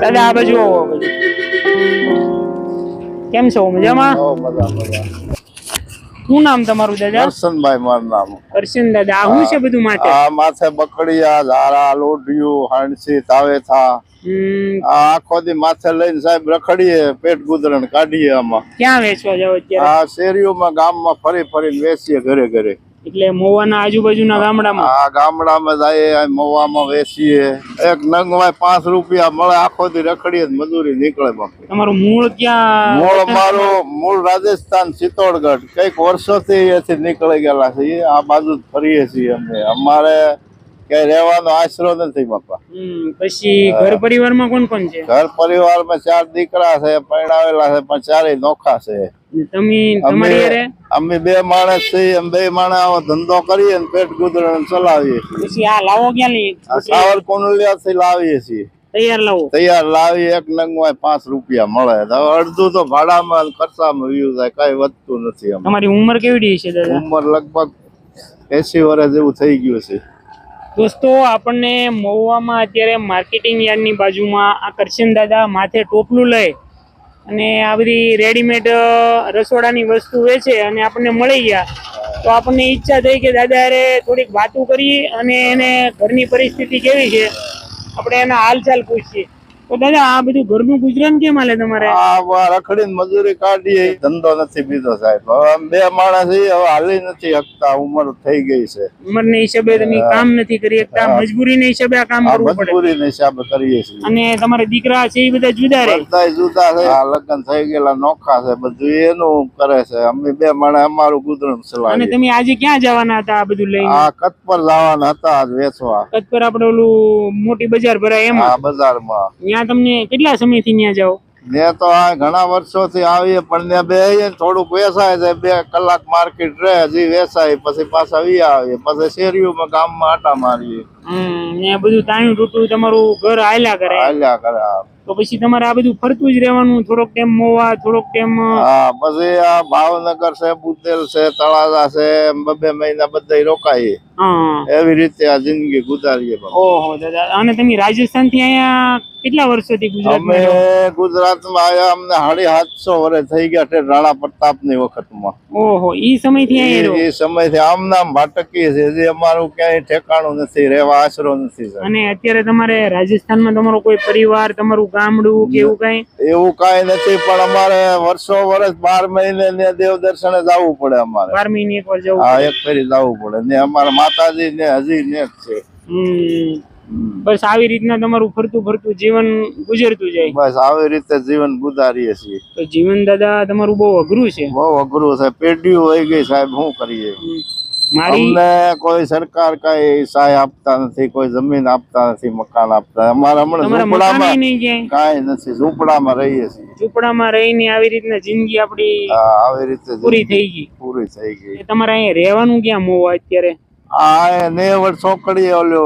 દાદા આ બાજુ આવો, આ બાજુ. કેમ છો? મજામાં? શું નામ તમારું દાદા? કરશનભાઈ મારું નામ. કરશન દાદા, આ શું છે બધું માથે? આ માથે બકડીયા, ઝારા, લોઢિયું, હાંડસી, તાવેથા, આ આખો દી માથે લઈને સાહેબ રખડીએ, પેટ ગુદરણ કાઢીએ. આમાં ક્યાં વેચવા જાવ અત્યારે? આ શેરીઓમાં ગામમાં ફરી ફરીને વેચીએ ઘરે ઘરે. એટલે મોવાના આજુબાજુના ગામડામાં? આ ગામડામાં જઈએ, મોવામાં વેચીએ. એક નંગ માં 5 રૂપિયા મળે. આખો દી રખડીએ, મજૂરી નીકળે. બાકી તમારું મૂળ ક્યાં? મૂળ મારું મૂળ રાજસ્થાન, ચિત્તોડગઢ. કઈક વર્ષોથી અહીંયાથી નીકળી ગયેલા છે. આ બાજુ ફરીએ છીએ અમે. અમારે કઈ રહેવાનો આશરો નથી બાપા. પછી ઘર પરિવારમાં કોણ કોણ છે? ઘર પરિવારમાં 4 દીકરા છે, પરણાવેલા છે, પણ 4 નોખા છે. અમે 2 માણસ છીએ. અમે 2 માણસ આવો ધંધો કરીએ ને પેટ ગુદરણ ચલાવીએ. પછી આ લાવો ક્યાં લઈએ? સાવરકુંડલિયા થી લાવીએ છીએ. તૈયાર લાવી. એક નંગ માં 5 રૂપિયા મળે. અડધું તો ભાડામાં ખર્ચામાં વ્યુ થાય, કઈ વધતું નથી. તમારી ઉંમર કેવડી છે દાદા? ઉંમર લગભગ 80 વર્ષ જેવું થઈ ગયું છે. દોસ્તો, આપણને મહુવામાં અત્યારે માર્કેટિંગ યાર્ડની બાજુમાં આ કરશન દાદા માથે ટોપલું લઈ અને આ બધી રેડીમેડ રસોડાની વસ્તુ વેચે અને આપણને મળી ગયા. તો આપણને ઈચ્છા થઈ કે દાદા અરે થોડીક વાતો કરીએ અને એને ઘરની પરિસ્થિતિ કેવી છે આપણે એના હાલચાલ પૂછીએ. તો દાદા આ બધું ઘરનું ગુજરાન કેમ હાલે તમારે? રખડીને મજૂરી કાઢીએ. ધંધો નથી બીજો સાહેબ. હવે 2 માણસ હવે હાલી નથી શકતા. ઉંમર થઈ ગઈ છે. ઉંમરના હિસાબે તમે કામ નથી કરી શકતા. મજબૂરીના હિસાબે આ કામ કરવું પડે. મજબૂરીના હિસાબે કરીએ છીએ. અને તમારા દીકરા છે એ બધા જુદા રહે? બધા જુદા છે. લગ્ન થઈ ગયેલા નોખા છે. બધું એનું કરે છે. અમે 2 માણસ અમારું ગુદરણ ચલાવીએ. અને તમે આજે ક્યાં જવાના હતા આ બધું લઈને? આ કતપર જવાના હતા આજ વેચવા. કતપર આપણે ઓલું મોટી બજાર ભરાય એમાં? આ બજારમાં. ત્યાં તમને કેટલા સમયથી ત્યાં જાઓ? ત્યાં તો આ ઘણા વર્ષોથી આવીએ, પણ ત્યાં બે થોડુંક વેચાય છે. 2 કલાક માર્કેટ રહે, હજી વેચાય, પછી પાછા આવીએ. પછી શેરીઓમાં ગામમાં આટા મારીએ. ને બધું તાણું તૂટું તમારું ઘર હાલ્યા કરે? હાલ્યા કરે. તો પછી તમારે આ બધું ફરતું જ રહેવાનું? થોડોક ટાઈમ મોવા, થોડોક ટાઈમ? હા, પછી આ ભાવનગર છે, બુદેલ છે, તળાજા છે, 2 મહિના બધા રોકાઈએ. એવી રીતે આ જિંદગી ગુજારીએ. ઓહો દાદા, અને તમે રાજસ્થાન થી અહીંયા કેટલા વર્ષોથી ગુજરાતમાં? અમે ગુજરાતમાં આવ્યા અમને 750 વર્ષ થઈ ગયા છે. રાણા પ્રતાપ ની વખતમાં. ઓહો, ઈ સમયથી અહીંયા? એ સમયથી આમ નામ ભટકી છે. જે અમારું ક્યાંય ઠેકાણું નથી, રહેવા આશરો નથી. અને અત્યારે તમારે રાજસ્થાનમાં તમારો કોઈ પરિવાર, તમારું ગામડું કે એવું કઈ? એવું કઈ નથી, પણ અમારે વર્ષો વર્ષ 12 મહિને ને દેવ દર્શને જવું પડે. અમારે 12 મહિને એકવાર જવું? હા, એક ફેરી જવું પડે. ને અમારા માતાજી ને હજી ને છે. બસ આવી રીતના તમારું ફરતું ફરતું જીવન ગુજરતું જાય? બસ આવી રીતે જીવન ગુજારીએ છીએ. તો જીવન દાદા તમારું બહુ અઘરું છે? બહુ અઘરું છે. પેઢીઓ હોય ગઈ સાહેબ, શું કરીએ? અમને કોઈ સરકાર કઈ સહાય આપતા નથી, કોઈ જમીન આપતા નથી, મકાન આપતા. અમારે હમણાં ઝૂંપડામાં કઈ નથી. ઝૂંપડામાં રહીએ છીએ. ઝૂંપડામાં રહીને આવી રીતના જિંદગી આપડી આવી રીતે પૂરી થઈ ગઈ. તમારે અહીંયા રહેવાનું ક્યાં મોવા અત્યારે? આ નેવડ ચોકડી ઓલો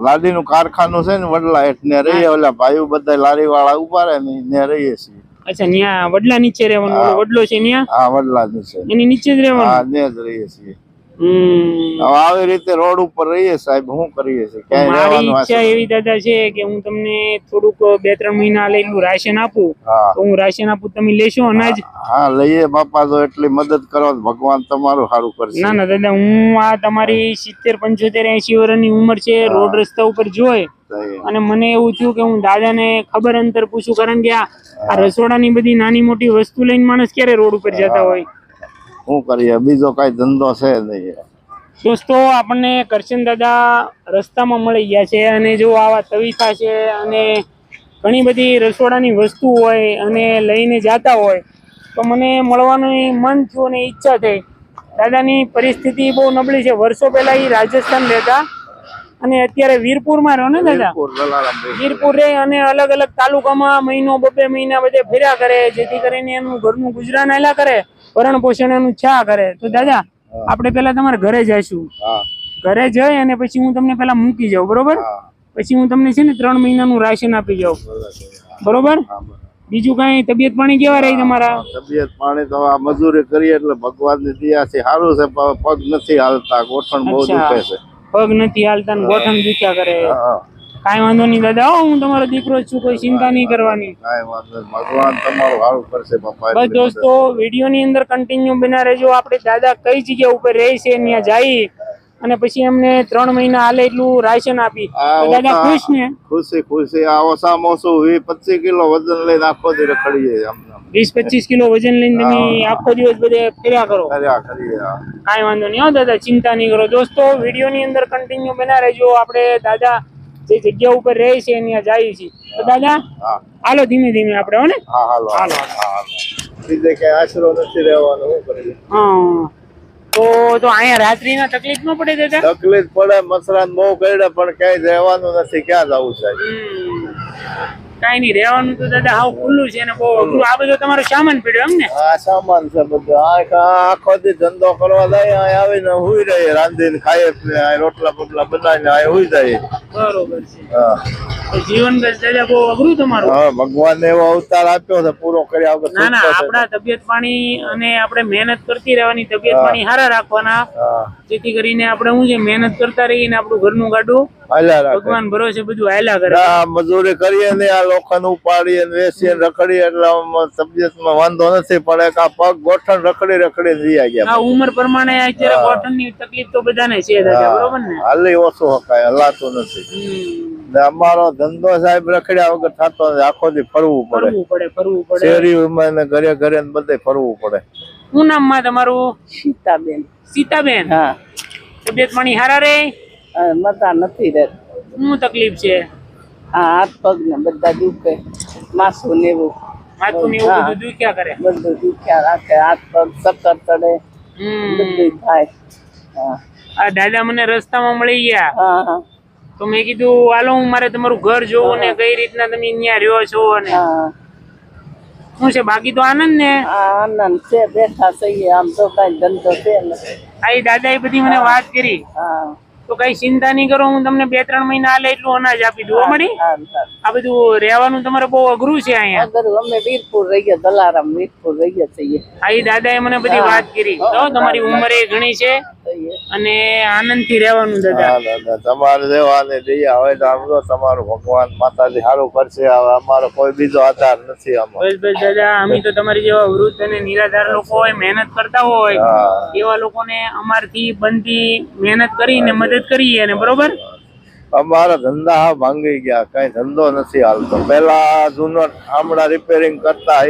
લાડી નું કારખાનું છે ને, વડલા એટલે રહીએ. ઓલા ભાઈઓ બધા લારી વાળા ઉભા રહે ને ત્યાં રહીએ છીએ. અચ્છા, ત્યાં વડલા નીચે રહેવાનું? વડલો છે ત્યાં? હા, વડલા નીચે, એની નીચે જ રહેવાનું? હા, ત્યાં જ રહીએ છીએ. આવી રીતે રોડ ઉપર રહીએ સાહેબ, શું કરીએ છીએ? મારી ઈચ્છા એવી દાદા છે કે હું તમને થોડુંક 2-3 મહિના લઈને રાશન આપું. તો હું રાશન આપું, તમે લેશો અનાજ? હા, લઈએ બાપા. તો એટલી મદદ કરો, ભગવાન તમારું સારું કરશે. ના ના દાદા, હું આ તમારી 70, 75, 80 વર્ષની ઉંમર છે, રોડ રસ્તા ઉપર જોઈ અને મને એવું થયું કે હું દાદાને ખબર અંતર પૂછું. કારણ કે આ રસોડાની બધી નાની મોટી વસ્તુ લઈને માણસ ક્યારે રોડ ઉપર જતા હોય? શું કરીએ, બીજો કઈ ધંધો છે નહીં. દોસ્તો, આપણને કરશન દાદા રસ્તામાં મળી ગયા છે. અને જો આવા તવીથા છે અને ઘણી બધી રસોડાની વસ્તુ હોય અને લઈને જતા હોય તો મને મળવાનું મન થયું અને ઈચ્છા થઈ. દાદાની પરિસ્થિતિ બહુ નબળી છે. વર્ષો પહેલા એ રાજસ્થાન રહેતા અને અત્યારે વીરપુરમાં રહો ને દાદા? વીરપુર રહે અને અલગ અલગ તાલુકામાં મહિનો 2-2 મહિના બધે ફેર્યા કરે, જેથી કરીને એનું ઘરનું ગુજરાન હાલ્યા કરે, ભરણ પોષણ એનું છા કરે. તો દાદા, આપણે પેલા તમારા ઘરે જઈશું. ઘરે જઈ અને પછી હું તમને પેલા મૂકી જાઉં, બરોબર? પછી હું તમને છે ને 3 મહિનાનું રાશન આપી જાઉં, બરોબર? બીજું કઈ તબિયત પાણી કેવા રહી તમારા? તબિયત પાણી તો આ મજૂરી કરીએ એટલે ભગવાનની દયાથી સારું છે. પગ નથી હાલતા, ગોઠણ બહુ દુખે છે. પગ નથી હાલતા ને ગોઠણ દુખ્યા કરે. કાંઈ વાંધો નહીં દાદા, હું તમારો દીકરો જ છું, કોઈ ચિંતા નહીં કરવાની. કાંઈ વાંધો નહીં, ભગવાન તમારું સારું કરશે બાપા. બસ દોસ્તો, વિડીયોની અંદર કન્ટિન્યુ બના રહેજો. આપણે દાદા કઈ જગ્યા ઉપર રહે છે ત્યાં જઈ અને પછી એમને 3 મહિના હાલે એટલું રાશન આપી. દાદા ખુશ ને? ખુશી. આ ઓછામાં ઓછું 20-25 કિલો વજન લઈને આખો દી રખડીએ. 20-25 કિલો વજન લઈને તમે આખો દિવસ બધે ફર્યા કરો? કાંઈ વાંધો નહીં હો દાદા, ચિંતા નહીં કરો. દોસ્તો, વિડીયોની અંદર કન્ટિન્યુ બના રહેજો. આપણે દાદા જે જગ્યા ઉપર રહે છે ત્યાં જઈએ છીએ. તો દાદા હાલો ધીમે ધીમે આપણે હો ને. હાલો. બીજે કઈ આશરો નથી રહેવાનો. હા, તો અહીંયા રાત્રિના તકલીફ ન પડે દાદા? તકલીફ પડે, મસરાન બહુ કર્યા પણ ક્યાંય રહેવાનું નથી. ક્યાં જવું છે? કાઈ નહીં, રહેવાનું તો દાદા હાવ ખુલ્લું છે ને બહુ અઘરું. આ બધો તમારો સામાન પડ્યો એમ ને? હા, સામાન છે બધો. આખો દી ધંધો કરવા જાય, અહીંયા આવીને હુઈ રહીએ, રાંધીને ખાઈએ, રોટલા બોટલા બનાવીને અહીંયા હુઈ જાય. બરોબર છે. હા, જીવન દાદા બહુ અઘરું તમારું. હા, ભગવાન એવો અવતાર આપ્યો છે, પૂરો કર્યા વગર. ના ના, આપણા તબિયત પાણી અને આપણે મહેનત કરતી રહેવાની, તબિયત પાણી સારા રાખવાના, જેથી કરીને આપણે શું છે મહેનત કરતા રહીએ ને આપણું ઘરનું ગાડું ભગવાન ભરોસે બધું હાલ્યા કરે. મજૂરી કરીએ ને આ લોખંડ ઉપાડીએ વેચીએ રખડીએ એટલે તબિયતમાં વાંધો નથી પડે. પગ ગોઠણ રખડી રહ્યા ગયા. ઉંમર પ્રમાણે અત્યારે ગોઠણની તકલીફ તો બધાને છે દાદા, બરોબર ને? હાલી ઓછું હકાય, હલાતું નથી. અમારો ધંધો સાહેબ રખડ્યા વગર થતો નથી. આખો દી ફરવું પડે. શેરીમાં ને ઘરે ઘરે બધે ફરવું પડે. શું નામ માં તમારું? સીતાબેન. સીતાબેન, હા. તબિયત પાણી સારા રે? મતા નથી રે. શું તકલીફ છે? હા, હાથ પગ ને બધા દુખે, માથું ને એવું. માથું ને એવું બધું દુખ્યા કરે? બધું દુખ્યા રાખે, હાથ પગ ચક્કર ચડે, બધું થાય. આ દાદા મને રસ્તામાં મળી ગયા. હા. તો મેં કીધું હાલો હું મારે તમારું ઘર જોવું ને કઈ રીતના તમે અહીંયા રહ્યો છો ને શું છે. બાકી તો આનંદ ને? આનંદ છે, બેઠા છીએ. આમ તો કઈ ધંધો છે ને. આ દાદા એ બધી મને વાત કરી. તો કઈ ચિંતા નહીં કરો, હું તમને 2-3 મહિના હાલે એટલું અનાજ આપી દઉં. મળી? આ બધું રહેવાનું તમારે બહુ અઘરું છે અહીંયા. અમે વીરપુર રહીએ, દલારામ વીરપુર રહીએ છીએ. આ દાદા એ મને બધી વાત કરી. તો તમારી ઉંમર એ ઘણી છે અને આનંદ થી રહેવાનું દાદા. તમારે રહેવાની દયા હોય તો આમ તો તમારું ભગવાન માતાજી સારું કરશે. અમારો કોઈ બીજો આધાર નથી. બસ દાદા, અમે તો તમારી જેવા વૃદ્ધ અને નિરાધાર લોકો હોય, મહેનત કરતા હોય એવા લોકોને અમારથી બનતી મહેનત કરીને મદદ કરીએ ને, બરોબર? અમારા ધંધા ભાંગી ગયા, કઈ ધંધો નથી હાલતો. પેલા જૂનો આમળા રિપેરિંગ કરતા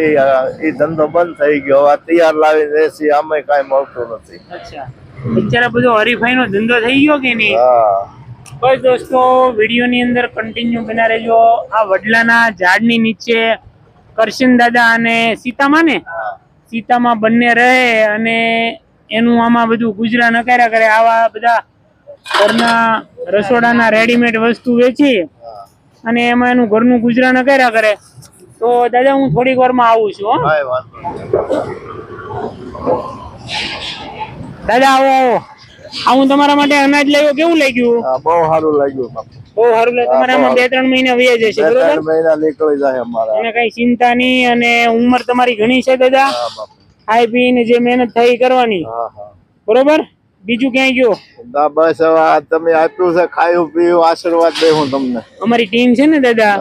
એ ધંધો બંધ થઈ ગયો. હવે તૈયાર લાવીને વેચી, આમે કઈ મળતું નથી. અચ્છા, અત્યારે બધો હરીફાઈ નો ધંધો થઈ ગયો કે નહીં? બસ દોસ્તો, વિડીયોની અંદર કન્ટિન્યુ બના રહેજો. આ વડલાના ઝાડની નીચે કરશન દાદા અને સીતામાં ને સીતામાં બંને રહે અને એનું આમાં બધું ગુજરાન કર્યા કરે. આવા બધા ઘરના રસોડાના રેડીમેડ વસ્તુ વેચી અને એમાં એનું ઘરનું ગુજરાન કર્યા કરે. તો દાદા હું થોડીક વારમાં આવું છું. દાદા આવો. હું તમારા માટે અનાજ લાવ્યો. કેવું લાગ્યું? બહુ સારું લાગ્યું. બહુ સારું લાગ્યું. તમારામાં 2-3 મહિના વહી જશે, બરોબર? 2-3 મહિના નીકળી જાય અમારા. એને કઈ ચિંતા નહીં. અને ઉંમર તમારી ઘણી છે દાદા. ખાઈ પીને જે મહેનત થઈ કરવાની, બરોબર? બીજું ક્યાંય ગયો? બસ હવે તમે આપ્યું છે, ખાયું પીયું, આશીર્વાદ દેવું તમને. અમારી ટીમ છે ને દાદા,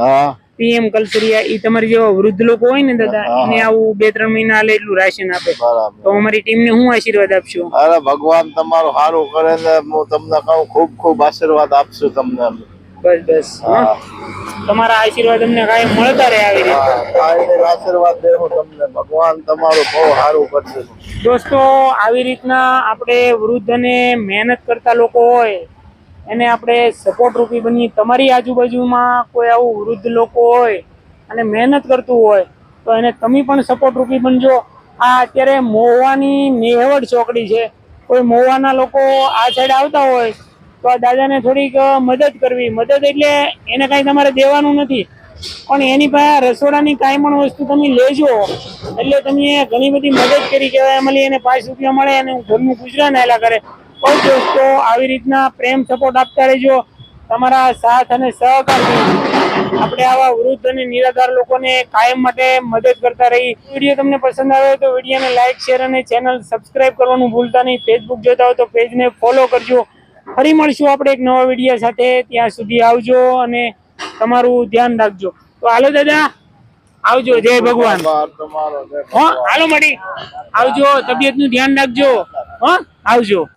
પીએમ કલ્સરિયા, એ તમારી જેવા વૃદ્ધ લોકો હોય ને દાદા, એને આવું 2-3 મહિના હાલે એટલું રાશન આપે. તો અમારી ટીમ ને હું આશીર્વાદ આપશું? અરે ભગવાન તમારું સારું કરે ને હું તમને કહું, ખૂબ ખૂબ આશીર્વાદ આપશું તમને. બસ તમારા આશીર્વાદ અમને કાયમ મળતા રહે આવી રીતે. આશીર્વાદ દેવું તમને. ભગવાન તમારું બહુ સારું કરશે. દોસ્તો, આવી રીતના આપણે વૃદ્ધ અને મહેનત કરતા લોકો હોય એને આપણે સપોર્ટ રૂપી બનીએ. તમારી આજુબાજુમાં કોઈ આવું વૃદ્ધ લોકો હોય અને મહેનત કરતું હોય તો એને તમે પણ સપોર્ટ રૂપી બનજો. આ અત્યારે મહુવાની નેહવડ ચોકડી છે. કોઈ મહુવાના લોકો આ સાઈડ આવતા હોય તો આ દાદાને થોડીક મદદ કરવી. મદદ એટલે એને કાંઈ તમારે દેવાનું નથી, પણ એની પાસે રસોડાની કાંઈ પણ વસ્તુ તમે લેજો એટલે તમે ઘણી બધી મદદ કરી કહેવાય. મળી એને 5 રૂપિયા મળે અને ઘરનું ગુજરાન હાલ્યા કરે. બહુ દોસ્તો, આવી રીતના પ્રેમ સપોર્ટ આપતા રહેજો. તમારા સાથ અને સહકારથી આપણે આવા વૃદ્ધ અને નિરાધાર લોકોને કાયમ માટે મદદ કરતા રહી. વિડીયો તમને પસંદ આવે તો વિડીયોને લાઈક, શેર અને ચેનલ સબસ્ક્રાઇબ કરવાનું ભૂલતા નહીં. ફેસબુક જોતા હોય તો પેજને ફોલો કરજો. ફરી મળશું આપણે એક નવા વિડીયો સાથે. ત્યાં સુધી આવજો અને તમારું ધ્યાન રાખજો. તો હાલો દાદા, આવજો. જય ભગવાન. તમારો હાલો મળી આવજો. તબિયત નું ધ્યાન રાખજો. આવજો.